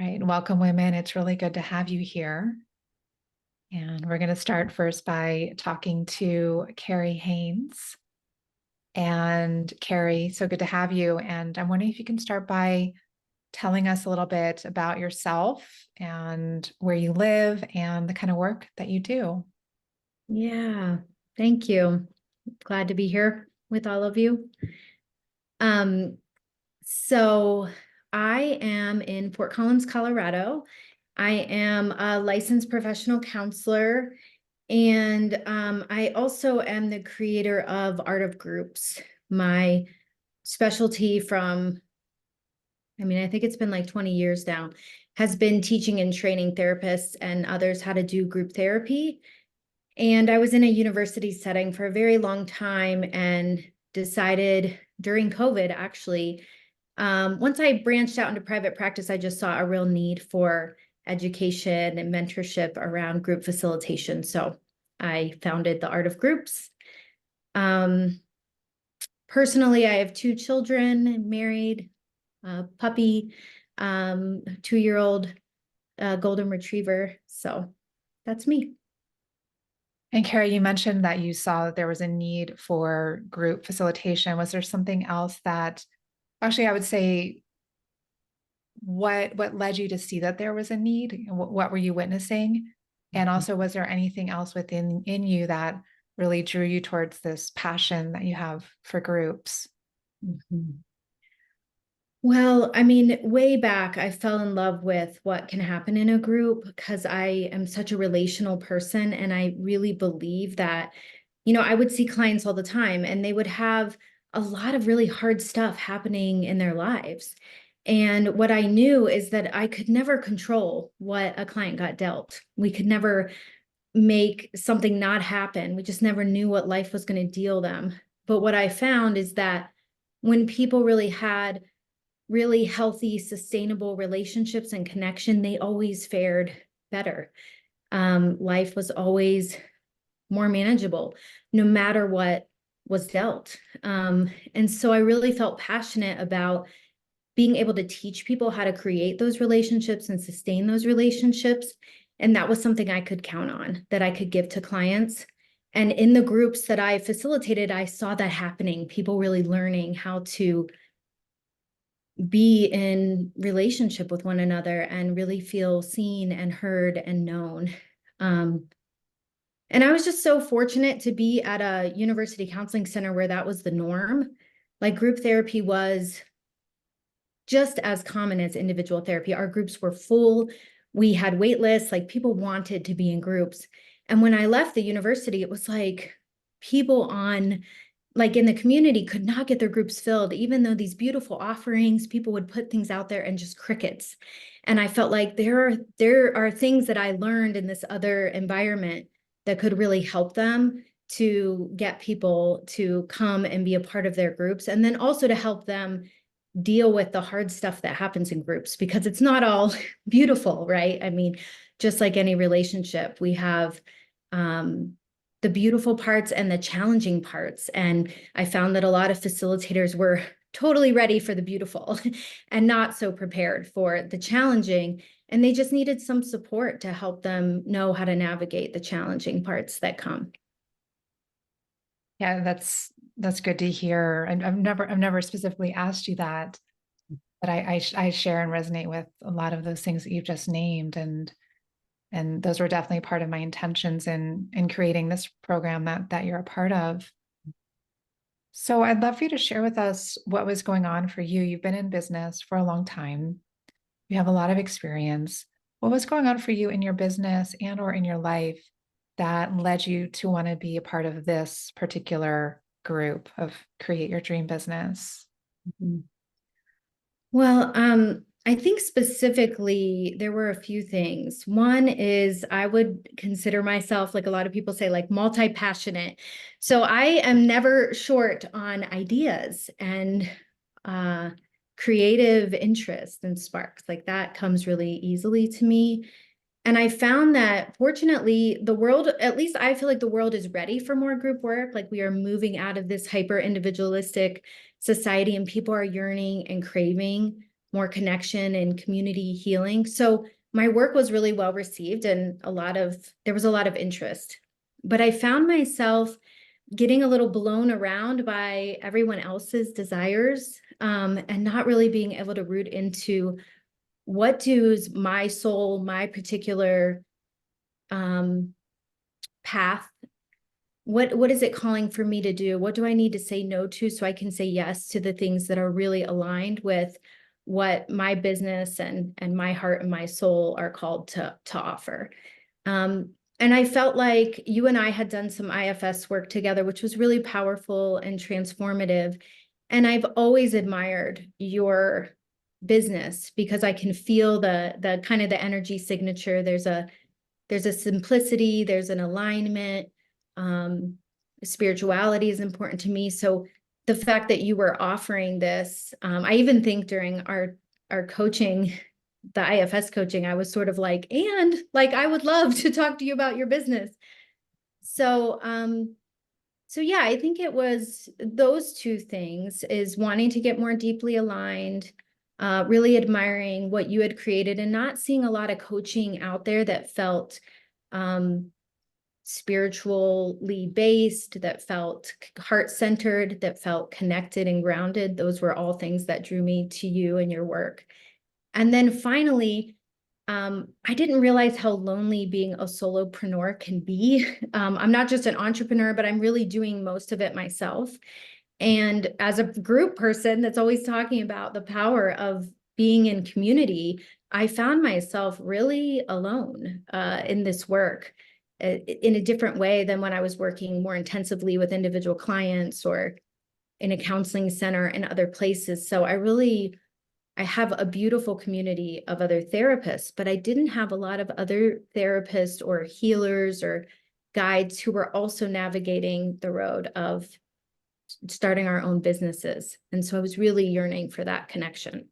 right, welcome, women. It's really good to have you here. And we're going to start first by talking to Carrie Haynes. And Carrie, so good to have you. And I'm wondering if you can start by telling us a little bit about yourself and where you live and the kind of work that you do. Yeah, thank you. Glad to be here with all of you. Um, so I am in Fort Collins, Colorado. I am a licensed professional counselor, and I also am the creator of Art of Groups. My specialty I think it's been like 20 years now, has been teaching and training therapists and others how to do group therapy. And I was in a university setting for a very long time and decided during COVID, actually, once I branched out into private practice, I just saw a real need for education and mentorship around group facilitation. So I founded the Art of Groups. Um, Personally, I have two children, married, a puppy, 2-year-old golden retriever. So that's me. And Carrie, you mentioned that you saw that there was a need for group facilitation. Was there something else that, actually, I would say, what led you to see that there was a need? What were you witnessing? And also, was there anything else within you that really drew you towards this passion that you have for groups? Mhm. Well, I mean, way back, I fell in love with what can happen in a group because I am such a relational person. And I really believe that, I would see clients all the time and they would have a lot of really hard stuff happening in their lives. And what I knew is that I could never control what a client got dealt. We could never make something not happen. We just never knew what life was going to deal them. But what I found is that when people really had really healthy, sustainable relationships and connection, they always fared better. Life was always more manageable, no matter what was dealt. And so I really felt passionate about being able to teach people how to create those relationships and sustain those relationships. And that was something I could count on, that I could give to clients. And in the groups that I facilitated, I saw that happening, people really learning how to be in relationship with one another and really feel seen and heard and known. Um, and I was just so fortunate to be at a university counseling center where that was the norm. Like group therapy was just as common as individual therapy. Our groups were full. We had wait lists, like people wanted to be in groups. And when I left the university, it was like people in the community could not get their groups filled, even though these beautiful offerings, people would put things out there and just crickets. And I felt like there are things that I learned in this other environment that could really help them to get people to come and be a part of their groups, and then also to help them deal with the hard stuff that happens in groups, because it's not all beautiful, right? I mean, just like any relationship, we have the beautiful parts and the challenging parts. And I found that a lot of facilitators were totally ready for the beautiful and not so prepared for the challenging. And they just needed some support to help them know how to navigate the challenging parts that come. Yeah, that's good to hear. And I've never specifically asked you that, but I share and resonate with a lot of those things that you've just named, and those were definitely part of my intentions in creating this program that you're a part of. So I'd love for you to share with us what was going on for you. You've been in business for a long time. You have a lot of experience. What was going on for you in your business and or in your life that led you to want to be a part of this particular group of Create Your Dream Business? Mhm. Well, I think specifically there were a few things. One is I would consider myself, like a lot of people say, like multi-passionate. So I am never short on ideas and uh, creative interest and sparks. Like that comes really easily to me. And I found that fortunately, the world, at least I feel like the world is ready for more group work. Like we are moving out of this hyper individualistic society and people are yearning and craving more connection and community healing. So my work was really well received, and there was a lot of interest. But I found myself getting a little blown around by everyone else's desires, and not really being able to root into what does my soul, my particular path, what is it calling for me to do? What do I need to say no to so I can say yes to the things that are really aligned with what my business and my heart and my soul are called to offer. And I felt like you and I had done some IFS work together, which was really powerful and transformative. And I've always admired your business because I can feel the kind of the energy signature. There's a simplicity, there's an alignment. Spirituality is important to me. So the fact that you were offering this, I even think during our coaching, the IFS coaching, I was sort of like, and like, I would love to talk to you about your business. So, so yeah, I think it was those two things, is wanting to get more deeply aligned, really admiring what you had created, and not seeing a lot of coaching out there that felt spiritually based, that felt heart-centered, that felt connected and grounded. Those were all things that drew me to you and your work. And then finally, I didn't realize how lonely being a solopreneur can be. I'm not just an entrepreneur, but I'm really doing most of it myself. And as a group person that's always talking about the power of being in community, I found myself really alone in this work in a different way than when I was working more intensively with individual clients or in a counseling center and other places. So I have a beautiful community of other therapists, but I didn't have a lot of other therapists or healers or guides who were also navigating the road of starting our own businesses. And so I was really yearning for that connection.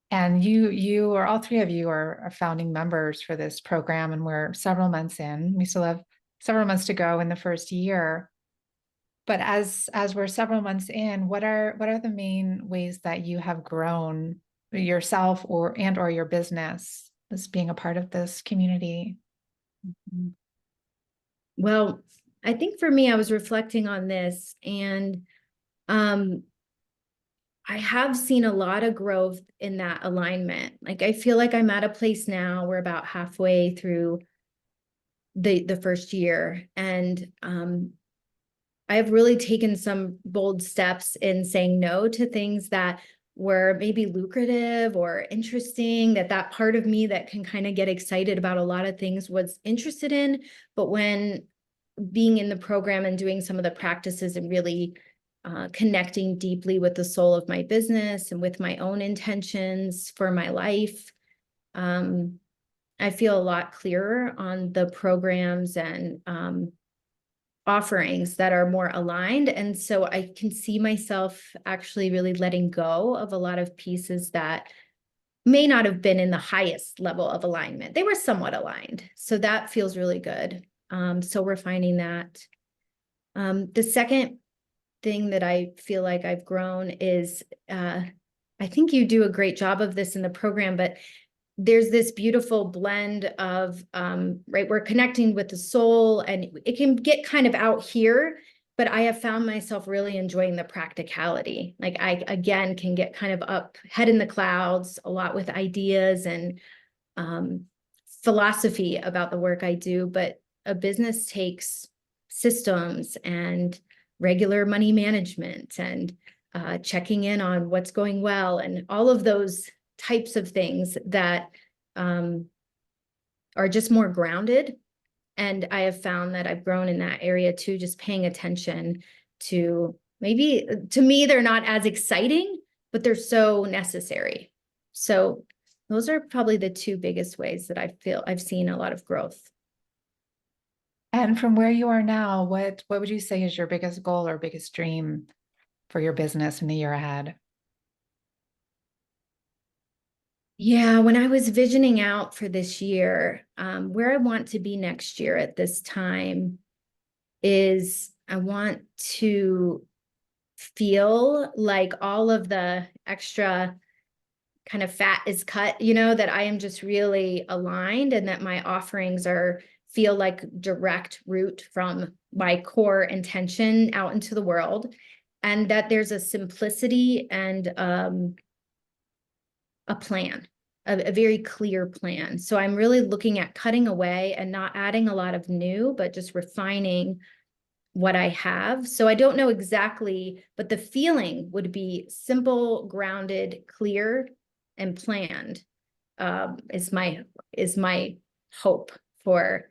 And you or all three of you are founding members for this program, and we're several months in. We still have several months to go in the first year. But as we're several months in, what are the main ways that you have grown yourself or your business as being a part of this community? Well, I think for me, I was reflecting on this, and I have seen a lot of growth in that alignment. Like, I feel like I'm at a place now, we're about halfway through the first year, and I have really taken some bold steps in saying no to things that were maybe lucrative or interesting, that part of me that can kind of get excited about a lot of things was interested in. But when being in the program and doing some of the practices and really connecting deeply with the soul of my business and with my own intentions for my life, I feel a lot clearer on the programs and offerings that are more aligned. And so I can see myself actually really letting go of a lot of pieces that may not have been in the highest level of alignment. They were somewhat aligned. So that feels really good. So we're finding that. The second thing that I feel like I've grown is, I think you do a great job of this in the program, but there's this beautiful blend of, right, we're connecting with the soul, and it can get kind of out here, but I have found myself really enjoying the practicality. Like, I, again, can get kind of up, head in the clouds a lot with ideas and philosophy about the work I do, but a business takes systems and regular money management and checking in on what's going well and all of those types of things that are just more grounded. And I have found that I've grown in that area too, just paying attention to, maybe to me, they're not as exciting, but they're so necessary. So those are probably the two biggest ways that I feel I've seen a lot of growth. And from where you are now, what would you say is your biggest goal or biggest dream for your business in the year ahead? Yeah, when I was visioning out for this year, where I want to be next year at this time is I want to feel like all of the extra kind of fat is cut, you know, that I am just really aligned and that my offerings are feel like direct route from my core intention out into the world, and that there's a simplicity and a plan, a very clear plan. So I'm really looking at cutting away and not adding a lot of new, but just refining what I have. So I don't know exactly, but the feeling would be simple, grounded, clear, and planned. Is my hope for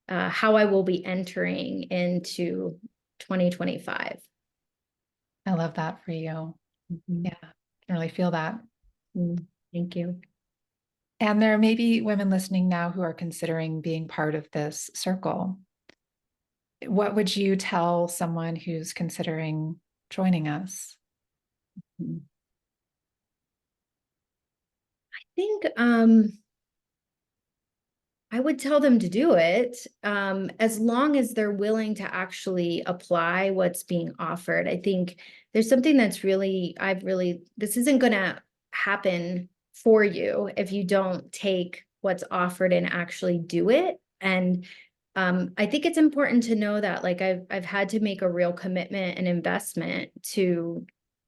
how I will be entering into 2025. I love that for you. Mhm. Yeah, I can really feel that. Thank you. And there may be women listening now who are considering being part of this circle. What would you tell someone who's considering joining us? I think I would tell them to do it, as long as they're willing to actually apply what's being offered. I think there's something that's really, this isn't going to happen for you if you don't take what's offered and actually do it. And I think it's important to know that, like, I've had to make a real commitment and investment to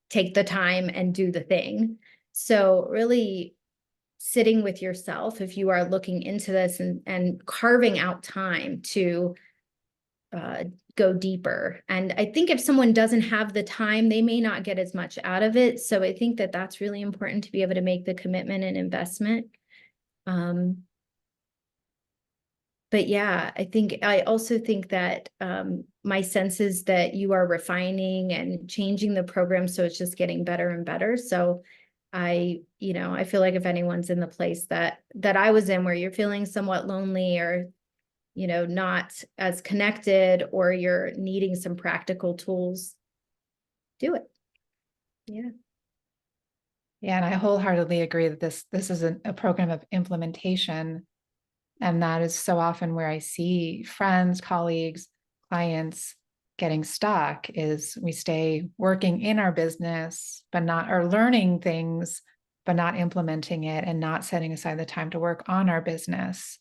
take the time and do the thing. So really sitting with yourself, if you are looking into this, and carving out time to uh, go deeper. And I think if someone doesn't have the time, they may not get as much out of it. So I think that that's really important to be able to make the commitment and investment. Um, but yeah, I also think that my sense is that you are refining and changing the program, so it's just getting better and better. So I feel like if anyone's in the place that I was in, where you're feeling somewhat lonely, or not as connected, or you're needing some practical tools, do it. Yeah. Yeah, and I wholeheartedly agree that this is a program of implementation. And that is so often where I see friends, colleagues, clients getting stuck, is we stay working in our business, but not, or learning things, but not implementing it, and not setting aside the time to work on our business,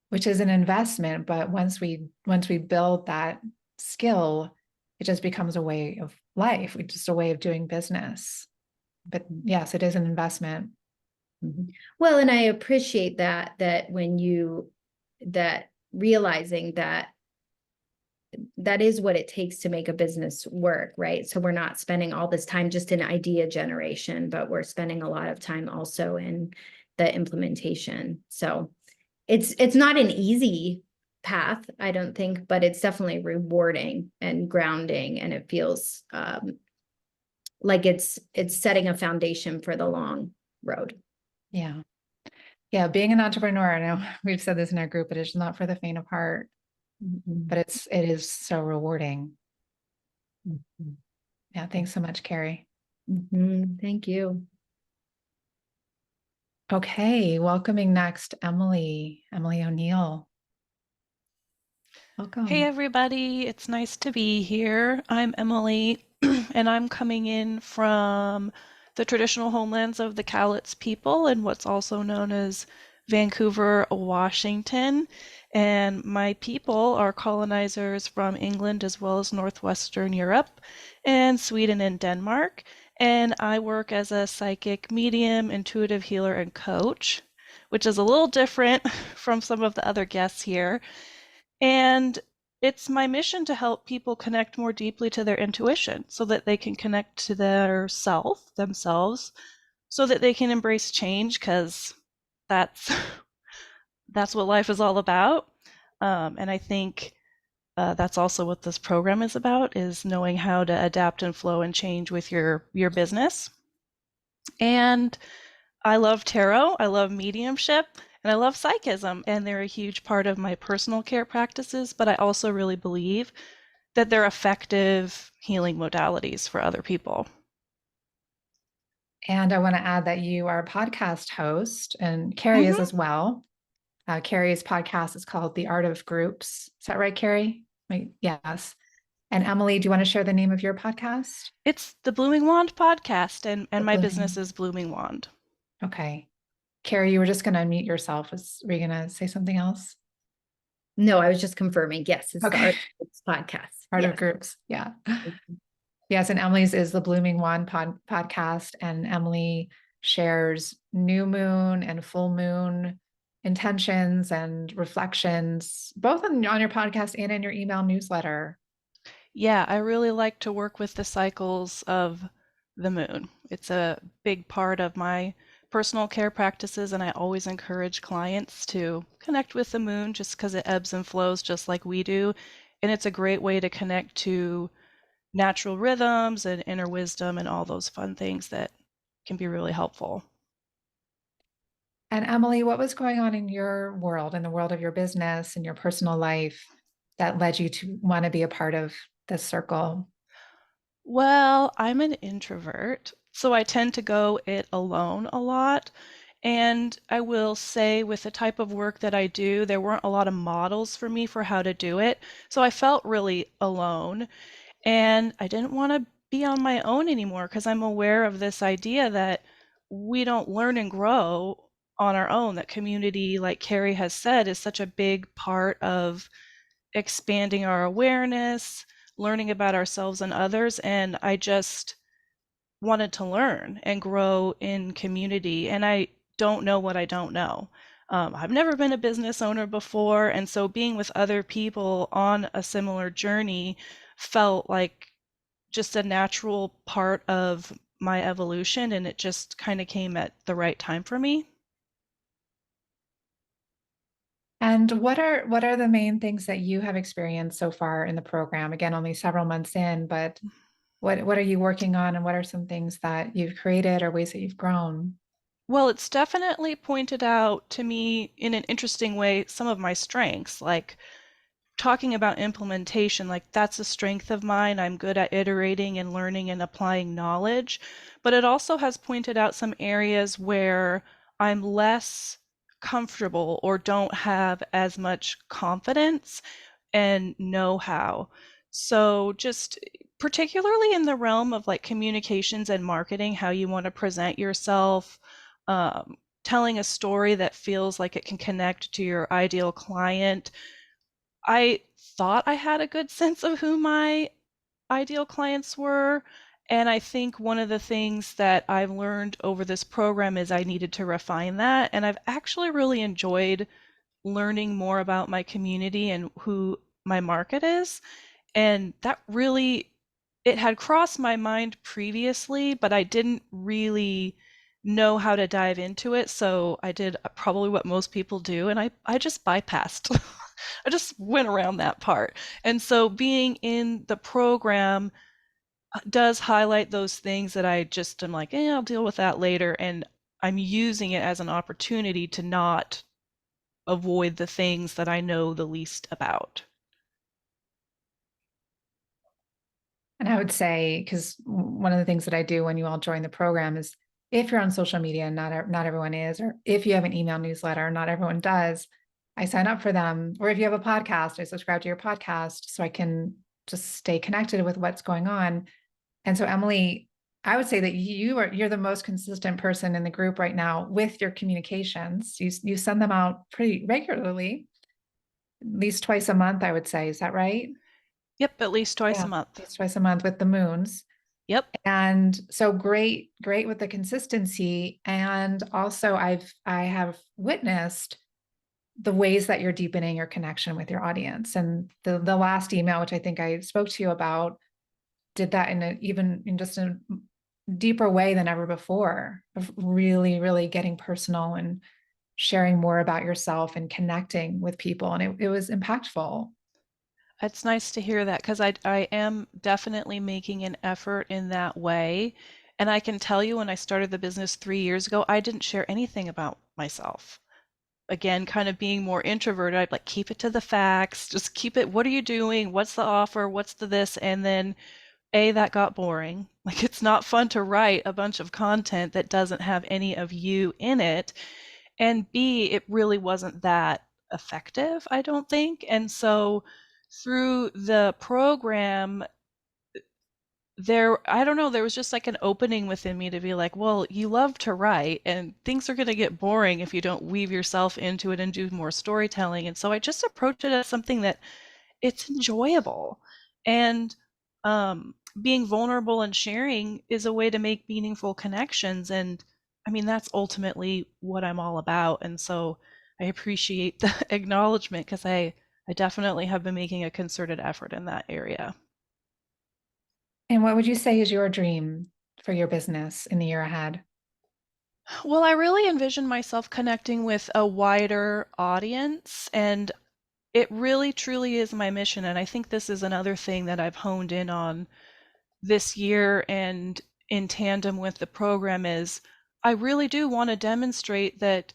which is an investment. But once we build that skill, it just becomes a way of life. It's just a way of doing business. But yes, it is an investment. Well, and I appreciate that that realizing that that is what it takes to make a business work, right? So we're not spending all this time just in idea generation, but we're spending a lot of time also in the implementation. So it's not an easy path, I don't think, but it's definitely rewarding and grounding, and it feels like it's setting a foundation for the long road. Yeah. Yeah, being an entrepreneur, I know we've said this in our group, but it's not for the faint of heart, but it is so rewarding. Yeah, thanks so much, Carrie. Thank you. Okay, welcoming next Emily O'Neill. Hey Welcome. everybody, it's nice to be here. I'm Emily, and I'm coming in from the traditional homelands of the Cowlitz people and what's also known as Vancouver, Washington. And my people are colonizers from England as well as Northwestern Europe and Sweden and Denmark. And I work as a psychic medium, intuitive healer, and coach, which is a little different from some of the other guests here. And it's my mission to help people connect more deeply to their intuition so that they can connect to their themselves, so that they can embrace change, because that's that's what life is all about. And I think that's also what this program is about, is knowing how to adapt and flow and change with your business. And I love tarot, I love mediumship, and I love psychism, and they're a huge part of my personal care practices, but I also really believe that they're effective healing modalities for other people. And I want to add that you are a podcast host, and Carrie is as well. Carrie's podcast is called The Art of Groups. Is that right, Carrie? Yes. And Emily, do you want to share the name of your podcast? It's the Blooming Wand podcast, and The my business Blooming. is Blooming Wand. Okay. Carrie, you were just going to unmute yourself. Were you going to say something else? No, I was just confirming. Yes, it's the Okay. Art of Groups podcast. Art of Yes. Groups. Yeah. Yes. And Emily's is the Blooming Wand podcast. And Emily shares new moon and full moon intentions and reflections, both on your podcast and in your email newsletter. Yeah, I really like to work with the cycles of the moon. It's a big part of my personal care practices, and I always encourage clients to connect with the moon just because it ebbs and flows just like we do. And it's a great way to connect to natural rhythms and inner wisdom and all those fun things that can be really helpful. And Emily, what was going on in your world, in the world of your business and your personal life that led you to want to be a part of this circle? Well, I'm an introvert, so I tend to go it alone a lot. And I will say, with the type of work that I do, there weren't a lot of models for me for how to do it. So I felt really alone. And I didn't want to be on my own anymore because I'm aware of this idea that we don't learn and grow on our own, that community, like Carrie has said, is such a big part of expanding our awareness, learning about ourselves and others. And I just wanted to learn and grow in community. And I don't know what I don't know. I've never been a business owner before. And so being with other people on a similar journey felt like just a natural part of my evolution. And it just kind of came at the right time for me. And what are the main things that you have experienced so far in the program? Again, only several months in, but what are you working on, and what are some things that you've created or ways that you've grown? Well, it's definitely pointed out to me in an interesting way some of my strengths, like talking about implementation, like that's a strength of mine. I'm good at iterating and learning and applying knowledge. But it also has pointed out some areas where I'm less comfortable or don't have as much confidence and know how. So, just particularly in the realm of like communications and marketing, how you want to present yourself, telling a story that feels like it can connect to your ideal client. I thought I had a good sense of who my ideal clients were. And I think one of the things that I've learned over this program is I needed to refine that. And I've actually really enjoyed learning more about my community and who my market is. And that really, it had crossed my mind previously, but I didn't really know how to dive into it. So I did probably what most people do, and I just bypassed. I just went around that part. And so being in the program does highlight those things that I just am like, I'll deal with that later. And I'm using it as an opportunity to not avoid the things that I know the least about. And I would say, because one of the things that I do when you all join the program is, if you're on social media, and not everyone is, or if you have an email newsletter, not everyone does, I sign up for them. Or if you have a podcast, I subscribe to your podcast so I can just stay connected with what's going on. And so, Emily, I would say that you're the most consistent person in the group right now with your communications. You send them out pretty regularly, at least twice a month, I would say. Is that right? Yep, at least twice Yeah, a month. at least twice a month with the moons. Yep. And so great with the consistency. And also I have witnessed the ways that you're deepening your connection with your audience. And the last email, which I think I spoke to you about, did that in just a deeper way than ever before, of really, really getting personal and sharing more about yourself and connecting with people. And it was impactful. It's nice to hear that because I am definitely making an effort in that way. And I can tell you when I started the business 3 years ago, I didn't share anything about myself. Again, kind of being more introverted, I'd like keep it to the facts, just keep it, what are you doing? What's the offer? What's the this? And then that got boring. Like it's not fun to write a bunch of content that doesn't have any of you in it. And B, it really wasn't that effective, I don't think. And so through the program, I don't know, there was just like an opening within me to be like, well, you love to write and things are going to get boring if you don't weave yourself into it and do more storytelling. And so I just approached it as something that it's enjoyable. And being vulnerable and sharing is a way to make meaningful connections. And I mean, that's ultimately what I'm all about. And so I appreciate the acknowledgement because I definitely have been making a concerted effort in that area. And what would you say is your dream for your business in the year ahead? Well, I really envision myself connecting with a wider audience, and it really truly is my mission. And I think this is another thing that I've honed in on this year and in tandem with the program is I really do want to demonstrate that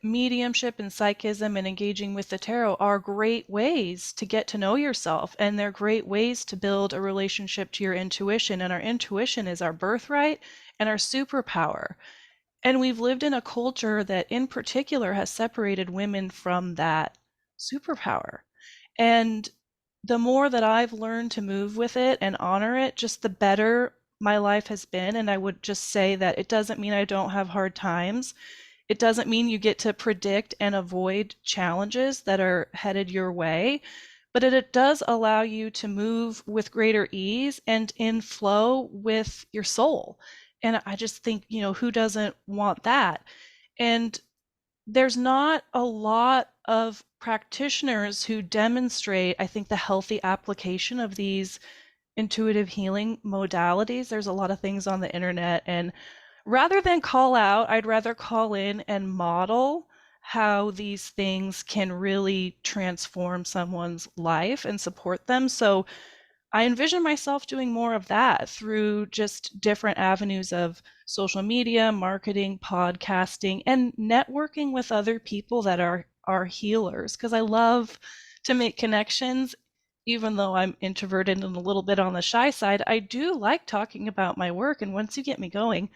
mediumship and psychism and engaging with the tarot are great ways to get to know yourself, and they're great ways to build a relationship to your intuition. And our intuition is our birthright and our superpower. And we've lived in a culture that in particular has separated women from that superpower. And the more that I've learned to move with it and honor it, just the better my life has been. And I would just say that it doesn't mean I don't have hard times. It doesn't mean you get to predict and avoid challenges that are headed your way, but it does allow you to move with greater ease and in flow with your soul. And I just think, who doesn't want that? And there's not a lot of practitioners who demonstrate, I think, the healthy application of these intuitive healing modalities. There's a lot of things on the internet, and rather than call out, I'd rather call in and model how these things can really transform someone's life and support them. So I envision myself doing more of that through just different avenues of social media, marketing, podcasting, and networking with other people that are healers, because I love to make connections. Even though I'm introverted and a little bit on the shy side, I do like talking about my work, and once you get me going,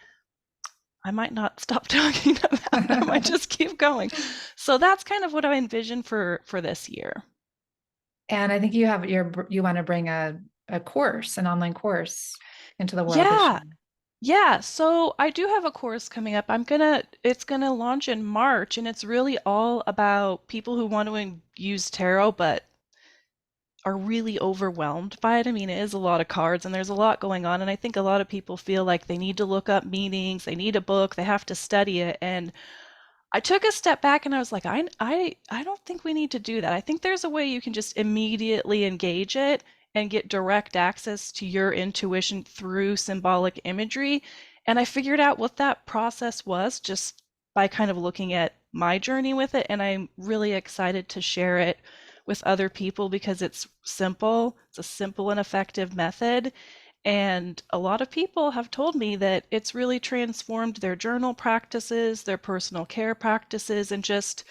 I might not stop talking about it. I might just keep going. So that's kind of what I envision for this year. And I think you want to bring a course, an online course into the world this Yeah. year. Yeah, so I do have a course coming up. It's gonna launch in March, and it's really all about people who want to use tarot but are really overwhelmed by it. I mean, it is a lot of cards and there's a lot going on, and I think a lot of people feel like they need to look up meanings, they need a book, they have to study it. And I took a step back and I was like, I don't think we need to do that. I think there's a way you can just immediately engage it and get direct access to your intuition through symbolic imagery. And I figured out what that process was just by kind of looking at my journey with it. And I'm really excited to share it with other people because it's simple. It's a simple and effective method. And a lot of people have told me that it's really transformed their journal practices, their personal care practices, and just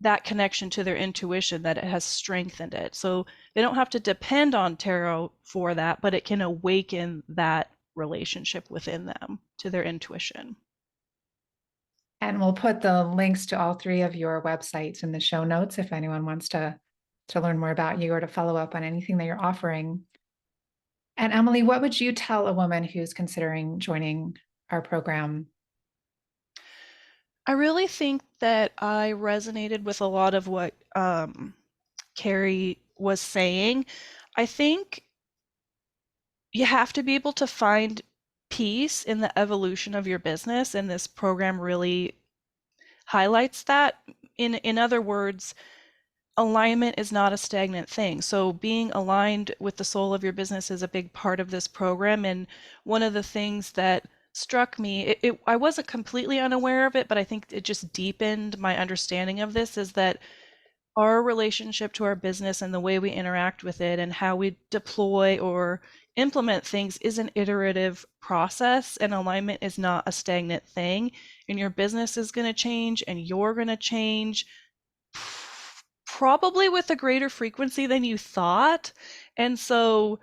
that connection to their intuition, that it has strengthened it. So they don't have to depend on tarot for that, but it can awaken that relationship within them to their intuition. And we'll put the links to all three of your websites in the show notes if anyone wants to learn more about you or to follow up on anything that you're offering. And Emily, what would you tell a woman who's considering joining our program? I really think that I resonated with a lot of what Carrie was saying. I think you have to be able to find peace in the evolution of your business, and this program really highlights that. In other words, alignment is not a stagnant thing. So being aligned with the soul of your business is a big part of this program. And one of the things that struck me, I wasn't completely unaware of it, but I think it just deepened my understanding of this, is that our relationship to our business and the way we interact with it and how we deploy or implement things is an iterative process, and alignment is not a stagnant thing. And your business is going to change and you're going to change, probably with a greater frequency than you thought. And so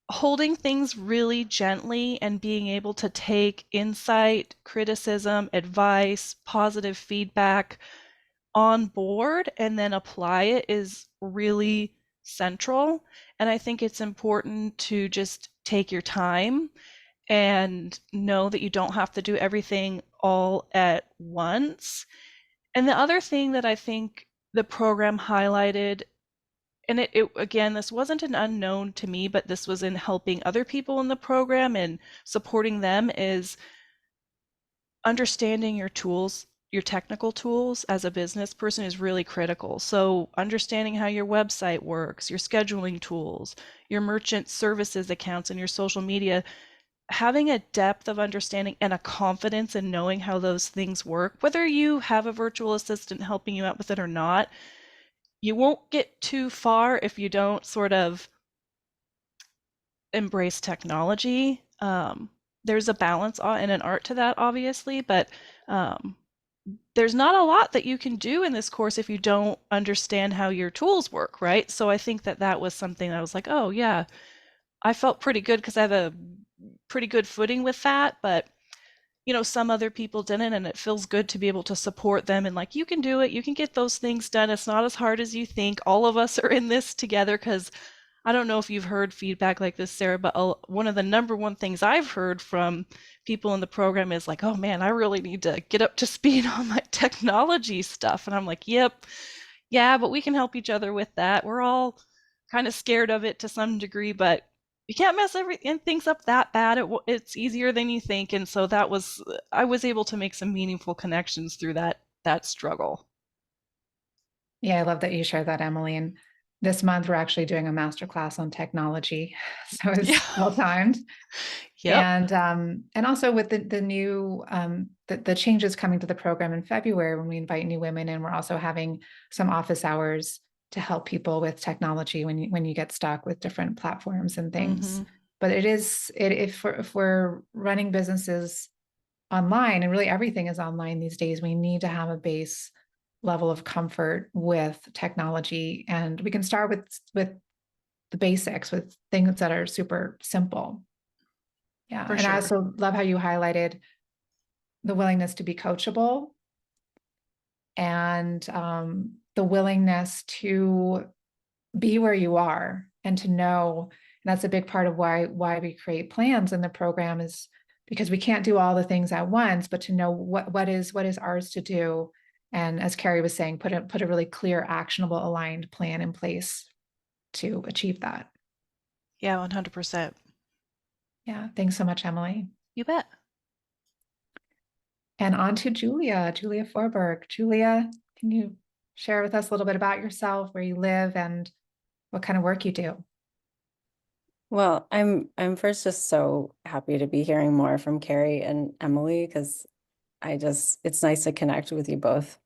holding things really gently and being able to take insight, criticism, advice, positive feedback on board and then apply it is really central. And I think it's important to just take your time and know that you don't have to do everything all at once. And the other thing that I think the program highlighted, and it again, this wasn't an unknown to me, but this was in helping other people in the program and supporting them, is understanding your tools, your technical tools as a business person is really critical. So understanding how your website works, your scheduling tools, your merchant services accounts, and your social media, having a depth of understanding and a confidence in knowing how those things work, whether you have a virtual assistant helping you out with it or not, you won't get too far if you don't sort of embrace technology. There's a balance and an art to that, obviously, but um, there's not a lot that you can do in this course if you don't understand how your tools work, right? So I think that that was something that I was like, oh yeah, I felt pretty good because I have a pretty good footing with that, but some other people didn't, and it feels good to be able to support them and like, you can do it, you can get those things done. It's not as hard as you think. All of us are in this together, because I don't know if you've heard feedback like this, Sarah, but one of the number one things I've heard from people in the program is like, oh man, I really need to get up to speed on my technology stuff. And I'm like, yep, yeah, but we can help each other with that. We're all kind of scared of it to some degree, but you can't mess things up that bad. It's easier than you think. And so I was able to make some meaningful connections through that struggle. Yeah, I love that you shared that, Emily. And this month we're actually doing a masterclass on technology, so Yeah. it's well timed. Yep. And also with the new the changes coming to the program in February, when we invite new women in, we're also having some office hours to help people with technology when you get stuck with different platforms and things. Mm-hmm. But if we're running businesses online, and really everything is online these days, we need to have a base level of comfort with technology, and we can start with the basics, with things that are super simple. Yeah. For And I sure. also love how you highlighted the willingness to be coachable, and the willingness to be where you are, and to know. And that's a big part of why we create plans in the program, is because we can't do all the things at once, but to know what is ours to do. And as Carrie was saying, put a really clear, actionable, aligned plan in place to achieve that. Yeah, 100%. Yeah. Thanks so much, Emily. You bet. And on to Julia Forberg. Julia, can you share with us a little bit about yourself, where you live, and what kind of work you do? Well, I'm first just so happy to be hearing more from Carrie and Emily, because it's nice to connect with you both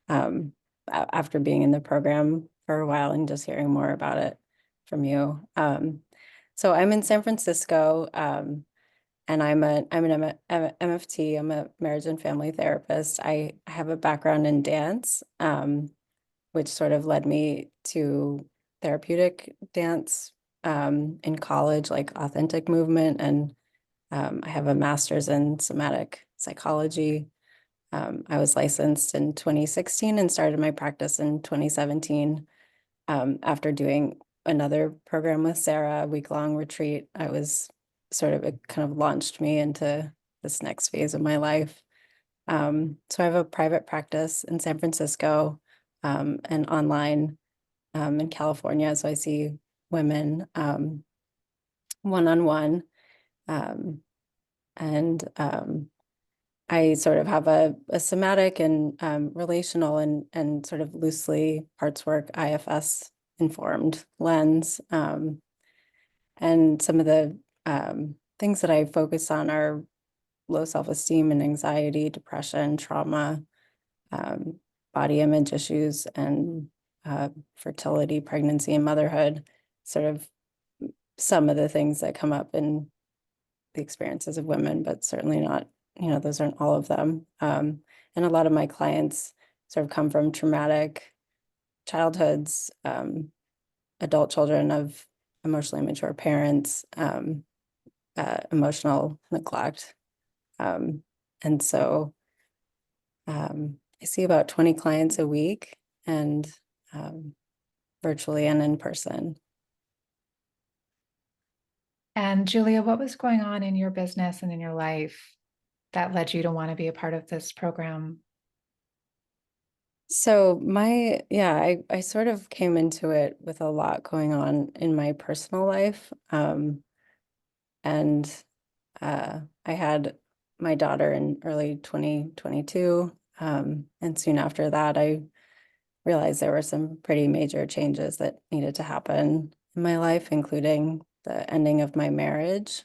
after being in the program for a while and just hearing more about it from you. So I'm in San Francisco, and I'm an MFT. I'm a marriage and family therapist. I have a background in dance, which sort of led me to therapeutic dance in college, like authentic movement. And I have a master's in somatic psychology. I was licensed in 2016 and started my practice in 2017. After doing another program with Sarah, a week-long retreat, it kind of launched me into this next phase of my life. So I have a private practice in San Francisco, and online in California. So I see women one-on-one, and I sort of have a somatic and relational and sort of loosely parts work IFS informed lens. And some of the things that I focus on are low self-esteem and anxiety, depression, trauma, body image issues, and fertility, pregnancy, and motherhood. Sort of some of the things that come up in the experiences of women, but certainly not, those aren't all of them. And a lot of my clients sort of come from traumatic childhoods, adult children of emotionally immature parents, emotional neglect. And so I see about 20 clients a week, and virtually and in person. And Julia, what was going on in your business and in your life that led you to want to be a part of this program? So I sort of came into it with a lot going on in my personal life. And I had my daughter in early 2022. And soon after that, I realized there were some pretty major changes that needed to happen in my life, including the ending of my marriage,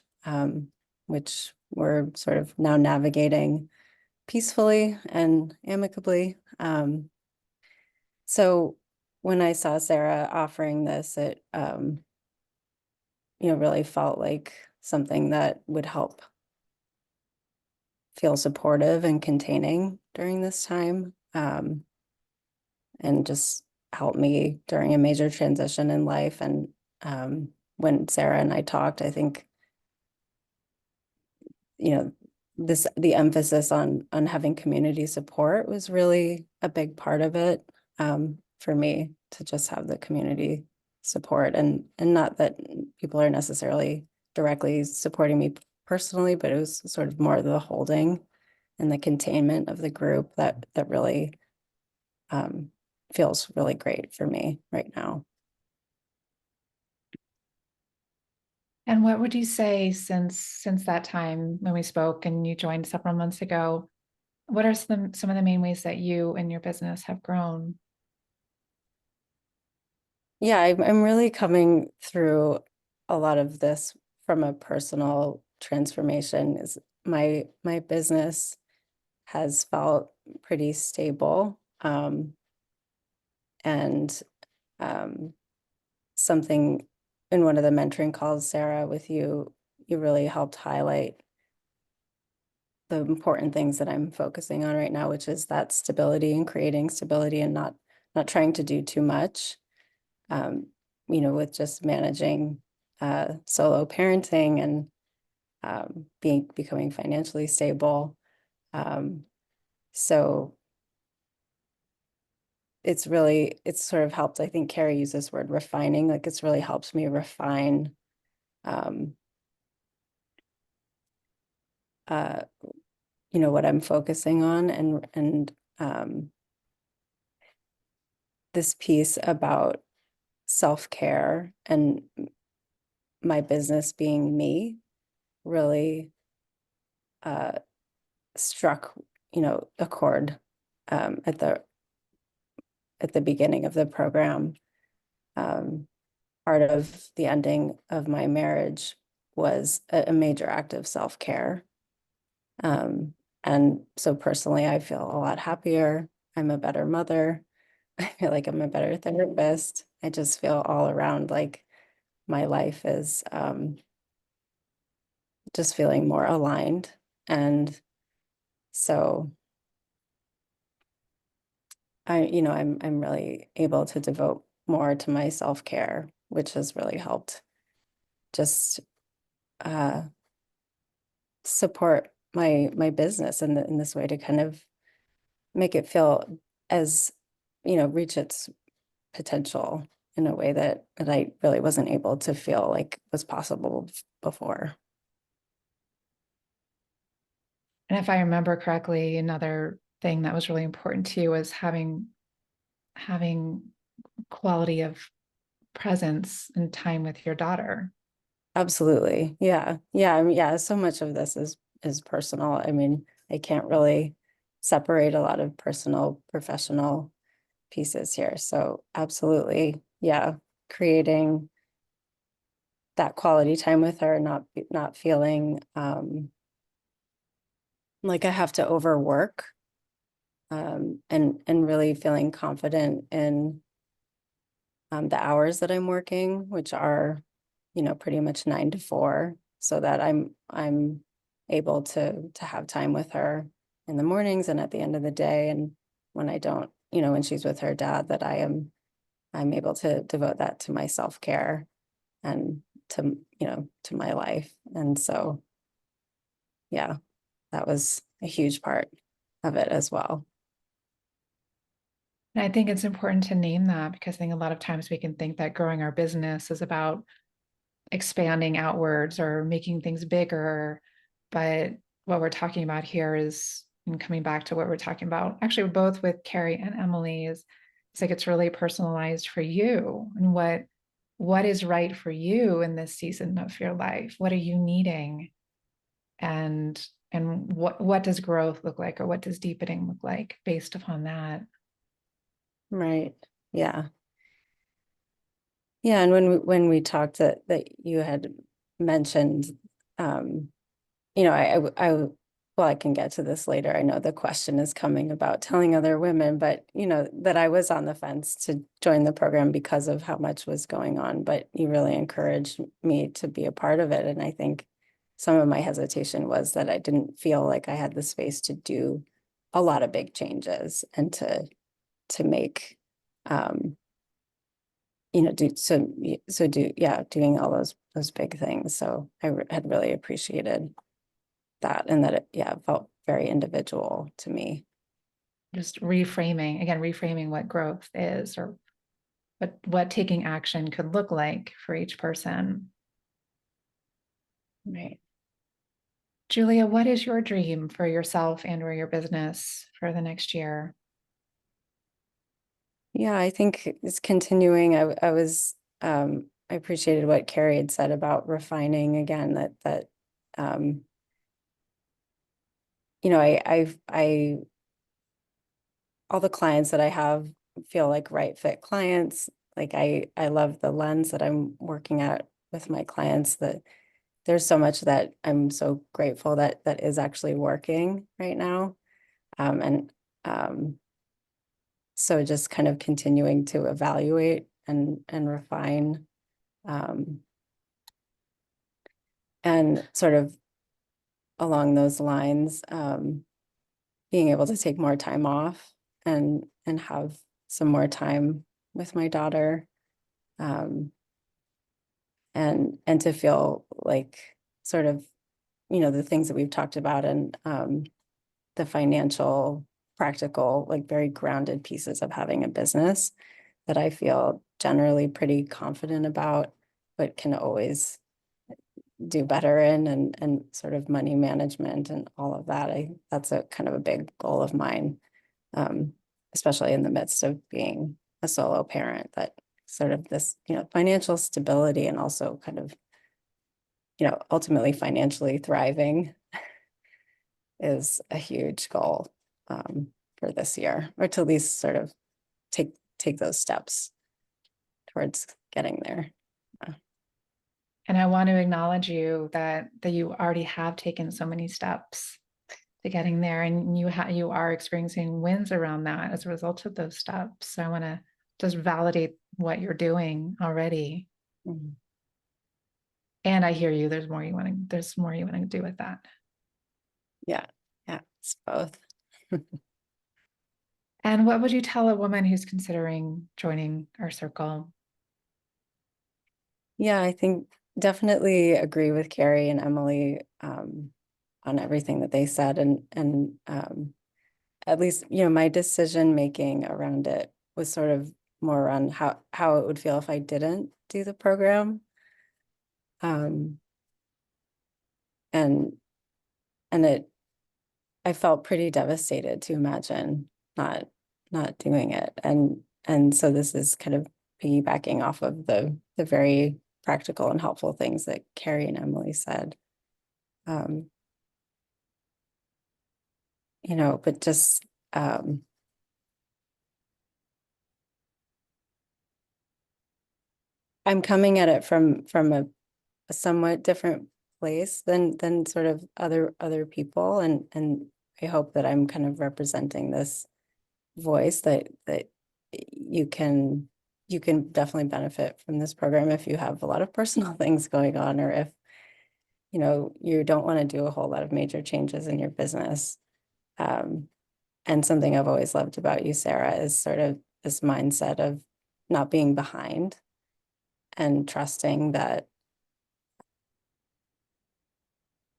which we're sort of now navigating peacefully and amicably. So when I saw Sarah offering this, it really felt like something that would help feel supportive and containing during this time, and just help me during a major transition in life. And when Sarah and I talked, I think, the emphasis on having community support was really a big part of it, for me, to just have the community support, and not that people are necessarily directly supporting me personally, but it was sort of more the holding and the containment of the group that really feels really great for me right now. And what would you say since that time when we spoke and you joined several months ago, what are some of the main ways that you and your business have grown? Yeah, I'm really coming through a lot of this from a personal transformation. Is my business has felt pretty stable, and something in one of the mentoring calls, Sarah, with you really helped highlight the important things that I'm focusing on right now, which is that stability and creating stability, and not trying to do too much, with just managing solo parenting and becoming financially stable. So it's sort of helped. I think Carrie used this word refining, like it's really helped me refine what I'm focusing on, and this piece about self-care and my business being me really struck, a chord at the beginning of the program. Part of the ending of my marriage was a major act of self-care. And so personally, I feel a lot happier. I'm a better mother. I feel like I'm a better therapist. I just feel all around like my life is just feeling more aligned. And so I'm really able to devote more to my self-care, which has really helped just support my business in this way, to kind of make it feel as, reach its potential in a way that I really wasn't able to feel like was possible before. And if I remember correctly, another thing that was really important to you was having quality of presence and time with your daughter. Absolutely. Yeah. Yeah. I mean, yeah, so much of this is personal. I mean, I can't really separate a lot of personal, professional pieces here. So absolutely. Yeah. Creating that quality time with her, not feeling like I have to overwork, and really feeling confident in the hours that I'm working, which are, pretty much 9 to 4, so that I'm able to have time with her in the mornings and at the end of the day. And when I don't, when she's with her dad, that I'm able to devote that to my self-care and to my life. And so, yeah, that was a huge part of it as well. And I think it's important to name that because I think a lot of times we can think that growing our business is about expanding outwards or making things bigger. But what we're talking about here is, and coming back to what we're talking about, actually, both with Carrie and Emily, is it's like it's really personalized for you and what is right for you in this season of your life. What are you needing? And what does growth look like, or what does deepening look like based upon that? Right. Yeah. Yeah. And when we talked that you had mentioned, you know, well, I can get to this later. I know the question is coming about telling other women, but you know, that I was on the fence to join the program because of how much was going on, but you really encouraged me to be a part of it. And I think some of my hesitation was that I didn't feel like I had the space to do a lot of big changes and to make, you know, doing all those big things. So I had really appreciated that, and that it felt very individual to me. Just reframing what growth is, or what taking action could look like for each person. Right. Julia, what is your dream for yourself and or your business for the next year? Yeah, I think it's continuing. I appreciated what Carrie had said about refining again, that you know, I all the clients that I have feel like right fit clients. Like I love the lens that I'm working at with my clients, that there's so much that I'm so grateful that is actually working right now. And so just kind of continuing to evaluate and refine, and sort of along those lines, being able to take more time off and have some more time with my daughter, and to feel like sort of, you know, the things that we've talked about, and the financial, practical, like very grounded pieces of having a business that I feel generally pretty confident about, but can always do better in, and sort of money management and all of that. That's a kind of a big goal of mine, especially in the midst of being a solo parent, that sort of this, you know, financial stability, and also kind of, you know, ultimately financially thriving is a huge goal, for this year, or to at least sort of take those steps towards getting there. And I want to acknowledge you that you already have taken so many steps to getting there, and you are experiencing wins around that as a result of those steps. So I want to just validate what you're doing already. Mm-hmm. And I hear you. There's more you want to do with that. Yeah, it's both. And what would you tell a woman who's considering joining our circle? Yeah, I think definitely agree with Carrie and Emily, on everything that they said, and at least, you know, my decision making around it was sort of more on how it would feel if I didn't do the program, and I felt pretty devastated to imagine not doing it, and so this is kind of piggybacking off of the very practical and helpful things that Carrie and Emily said. You know, but just, I'm coming at it from a somewhat different place than sort of other people, and I hope that I'm kind of representing this voice that you can definitely benefit from this program if you have a lot of personal things going on, or if, you know, you don't want to do a whole lot of major changes in your business. And something I've always loved about you, Sarah, is sort of this mindset of not being behind, and trusting that,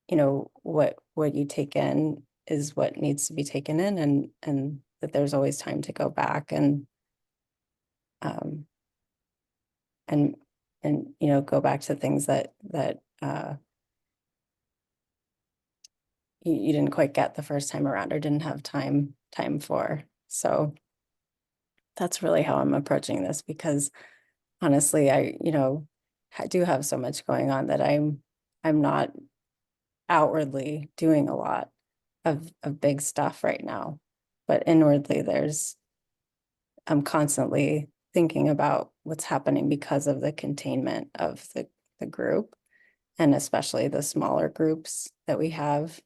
you know, what you take in is what needs to be taken in, and that there's always time to go back and and you know, go back to things that you didn't quite get the first time around or didn't have time for. So that's really how I'm approaching this, because honestly, I, you know, do have so much going on that I'm not outwardly doing a lot of big stuff right now, but inwardly I'm constantly thinking about what's happening because of the containment of the group, and especially the smaller groups that we have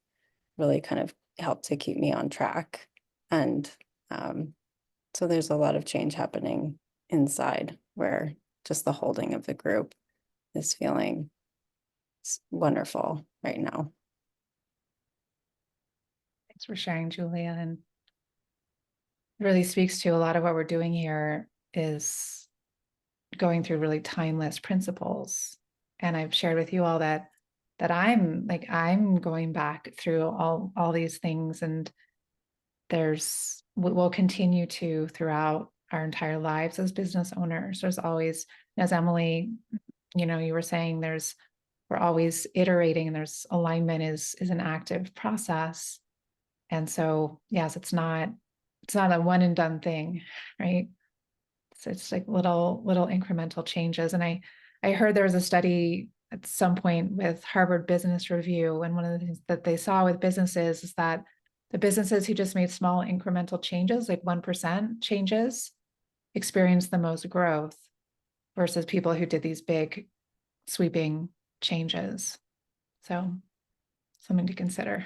really kind of help to keep me on track. And so there's a lot of change happening inside, where just the holding of the group is feeling wonderful right now. Thanks for sharing, Julia. And it really speaks to a lot of what we're doing here is going through really timeless principles. And I've shared with you all that I'm going back through all these things, and we'll continue to throughout our entire lives as business owners. There's always, as Emily, you know, you were saying, we're always iterating, and there's alignment is an active process. And so, yes, it's not a one and done thing, right? So it's like little incremental changes. And I heard there was a study at some point with Harvard Business Review, and one of the things that they saw with businesses is that the businesses who just made small incremental changes, like 1% changes, experienced the most growth versus people who did these big sweeping changes. So something to consider.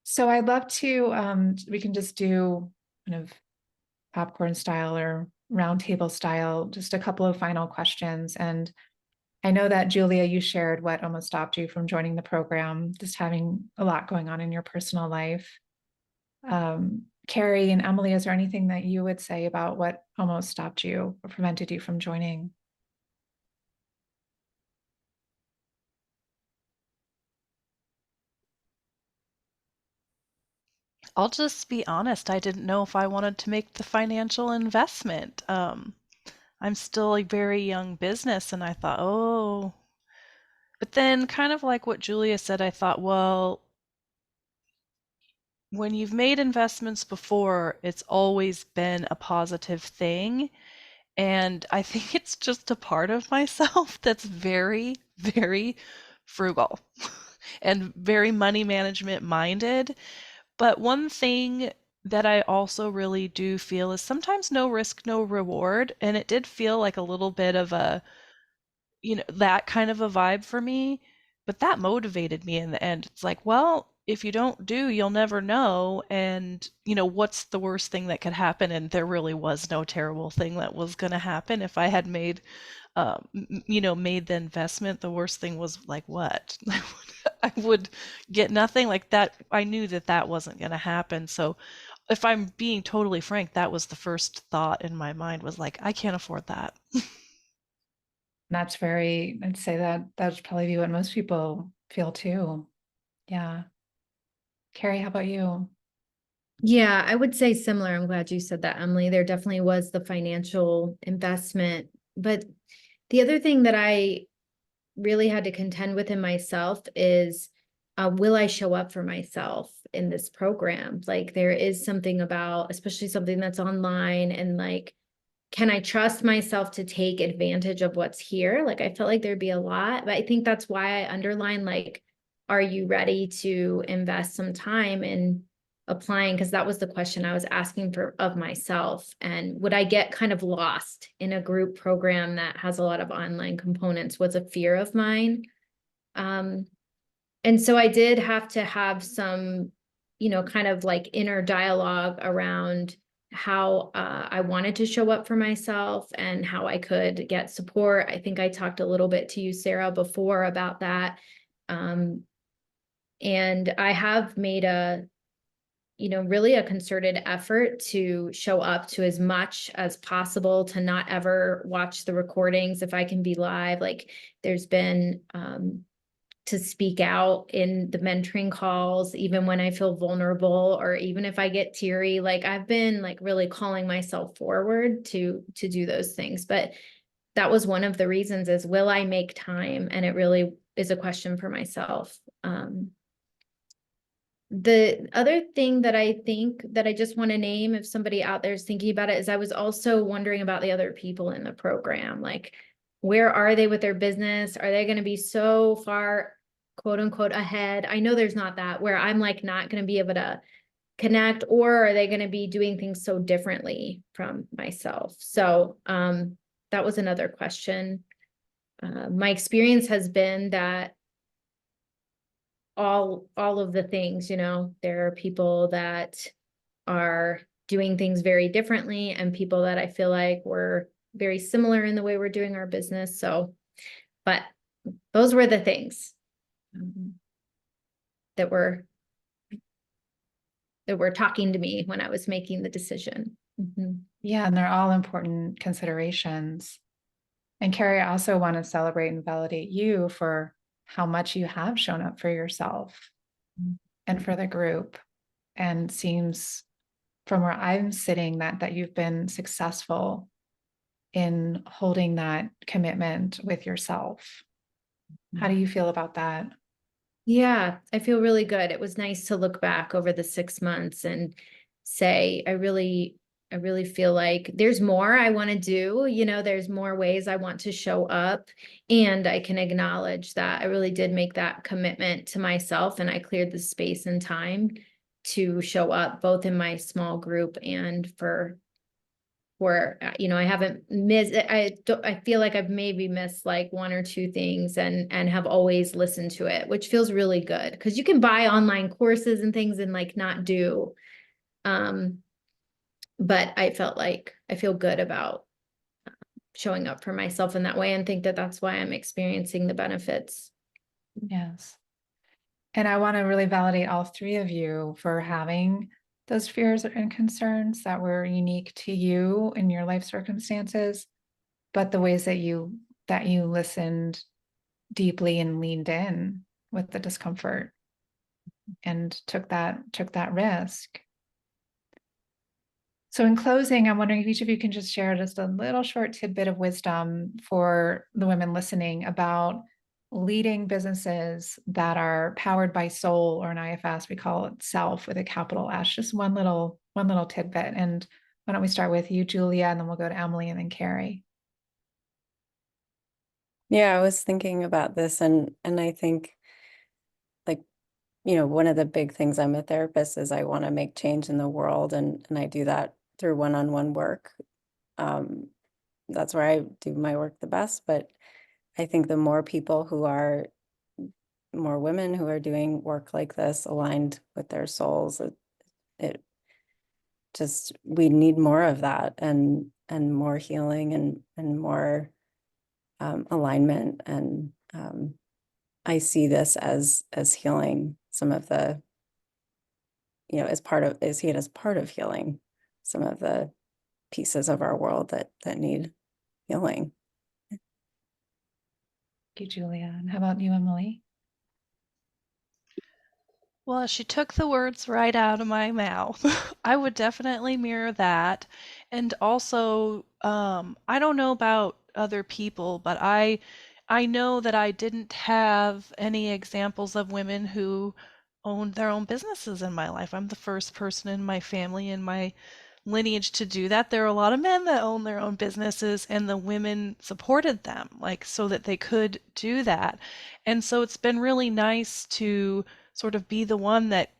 So I'd love to, we can just do kind of popcorn style or roundtable style, just a couple of final questions. And I know that, Julia, you shared what almost stopped you from joining the program, just having a lot going on in your personal life. Carrie and Emily, is there anything that you would say about what almost stopped you or prevented you from joining? I'll just be honest, I didn't know if I wanted to make the financial investment. I'm still a very young business, and I thought, oh. But then, kind of like what Julia said, I thought, well, when you've made investments before, it's always been a positive thing. And I think it's just a part of myself that's very, very frugal and very money management minded. But one thing that I also really do feel is sometimes no risk, no reward. And it did feel like a little bit of a, you know, that kind of a vibe for me. But that motivated me in the end. It's like, well, if you don't do, you'll never know. And, you know, what's the worst thing that could happen? And there really was no terrible thing that was going to happen. If I had made, you know, made the investment, the worst thing was like, what? I would get nothing like that. I knew that that wasn't going to happen. So if I'm being totally frank, that was the first thought in my mind, was like, I can't afford that. I'd say that would probably be what most people feel too. Yeah. Carrie, how about you? Yeah, I would say similar. I'm glad you said that, Emily. There definitely was the financial investment. But the other thing that I really had to contend with in myself is, will I show up for myself in this program? Like, there is something about, especially something that's online, and like, can I trust myself to take advantage of what's here? Like, I felt like there'd be a lot, but I think that's why I underline, like, are you ready to invest some time in applying? Because that was the question I was asking of myself. And would I get kind of lost in a group program that has a lot of online components, was a fear of mine. And so I did have to have some, you know, kind of like inner dialogue around how I wanted to show up for myself and how I could get support. I think I talked a little bit to you, Sarah, before about that. And I have made really a concerted effort to show up to as much as possible, to not ever watch the recordings if I can be live. Like, there's been to speak out in the mentoring calls, even when I feel vulnerable, or even if I get teary. Like, I've been like really calling myself forward to do those things. But that was one of the reasons, is will I make time? And it really is a question for myself. The other thing that I think that I just want to name, if somebody out there is thinking about it, is I was also wondering about the other people in the program. Like, where are they with their business? Are they going to be so far, quote unquote, ahead? I know there's not that, where I'm like not going to be able to connect, or are they going to be doing things so differently from myself? So that was another question. My experience has been that all of the things, there are people that are doing things very differently, and people that I feel like we're very similar in the way we're doing our business. So, but those were the things that were talking to me when I was making the decision. Yeah, and they're all important considerations. And Carrie, I also want to celebrate and validate you for how much you have shown up for yourself and for the group. And seems from where I'm sitting that you've been successful in holding that commitment with yourself. How do you feel about that? Yeah, I feel really good. It was nice to look back over the 6 months and say, I really feel like there's more I want to do. There's more ways I want to show up. And I can acknowledge that I really did make that commitment to myself, and I cleared the space and time to show up both in my small group and for I haven't missed, I feel like I've maybe missed like one or two things, and have always listened to it, which feels really good, because you can buy online courses and things and like not do. But I felt like I feel good about showing up for myself in that way, and think that that's why I'm experiencing the benefits. Yes. And I want to really validate all three of you for having those fears and concerns that were unique to you in your life circumstances, but the ways that you listened deeply and leaned in with the discomfort and took that risk. So in closing, I'm wondering if each of you can just share just a little short tidbit of wisdom for the women listening about leading businesses that are powered by soul, or in IFS, we call it self with a capital S, just one little tidbit. And why don't we start with you, Julia, and then we'll go to Emily and then Carrie. Yeah, I was thinking about this, and I think, like, one of the big things, I'm a therapist, is I want to make change in the world, and I do that through one-on-one work. That's where I do my work the best, but I think the more people more women who are doing work like this aligned with their souls, it just, we need more of that, and more healing, and more alignment. And I see this as healing some of the, I see it as part of healing some of the pieces of our world that need healing. Thank you, Julia. And how about you, Emily? Well, she took the words right out of my mouth. I would definitely mirror that. And also, I don't know about other people, but I know that I didn't have any examples of women who owned their own businesses in my life. I'm the first person in my family and my lineage to do that. There are a lot of men that own their own businesses, and the women supported them, like, so that they could do that. And so it's been really nice to sort of be the one that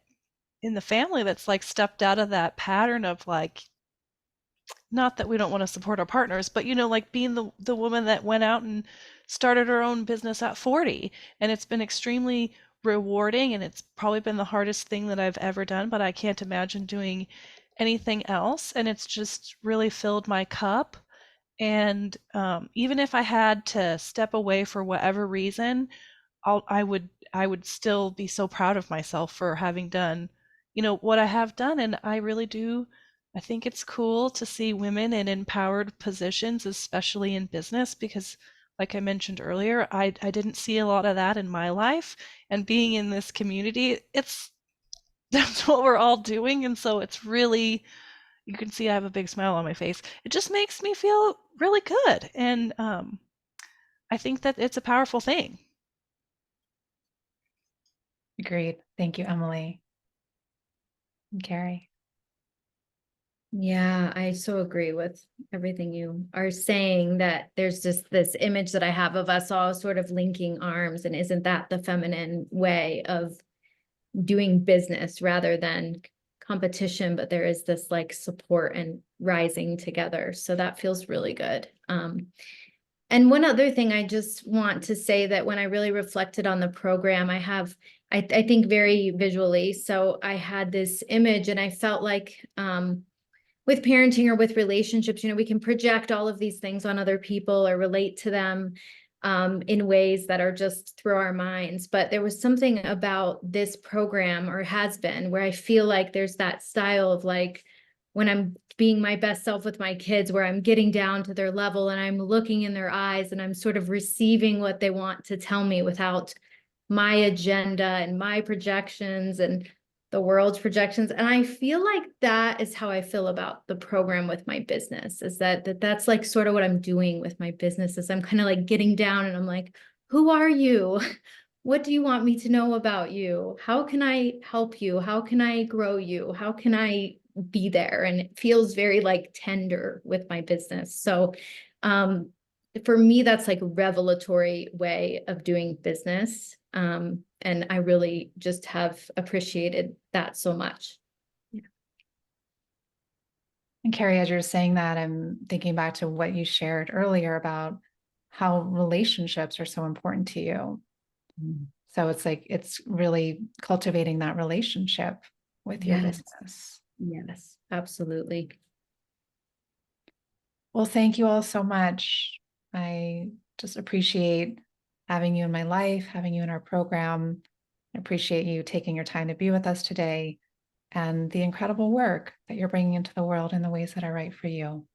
in the family that's like stepped out of that pattern of, like, not that we don't want to support our partners, but like being the woman that went out and started her own business at 40. And it's been extremely rewarding, and it's probably been the hardest thing that I've ever done, but I can't imagine doing anything else. And it's just really filled my cup. And even if I had to step away for whatever reason, I would still be so proud of myself for having done, what I have done. And I really do. I think it's cool to see women in empowered positions, especially in business, because like I mentioned earlier, I didn't see a lot of that in my life. And being in this community, that's what we're all doing. And so it's really, you can see I have a big smile on my face. It just makes me feel really good. And I think that it's a powerful thing. Agreed. Thank you, Emily. And Carrie. Yeah, I so agree with everything you are saying, that there's just this image that I have of us all sort of linking arms, and isn't that the feminine way of doing business rather than competition, but there is this like support and rising together. So that feels really good. And one other thing I just want to say, that when I really reflected on the program, I think very visually. So I had this image, and I felt like, with parenting or with relationships, we can project all of these things on other people or relate to them in ways that are just through our minds. But there was something about this program, or has been, where I feel like there's that style of like, when I'm being my best self with my kids, where I'm getting down to their level and I'm looking in their eyes and I'm sort of receiving what they want to tell me without my agenda and my projections and the world's projections. And I feel like that is how I feel about the program with my business, is that's like sort of what I'm doing with my business, is I'm kind of like getting down and I'm like, who are you? What do you want me to know about you? How can I help you? How can I grow you? How can I be there? And it feels very like tender with my business. So for me, that's like a revelatory way of doing business. And I really just have appreciated that so much. And Carrie, as you're saying that, I'm thinking back to what you shared earlier about how relationships are so important to you. So it's like, it's really cultivating that relationship with your Yes. business. Yes, absolutely. Well, thank you all so much. I just appreciate having you in my life, having you in our program. I appreciate you taking your time to be with us today, and the incredible work that you're bringing into the world in the ways that are right for you.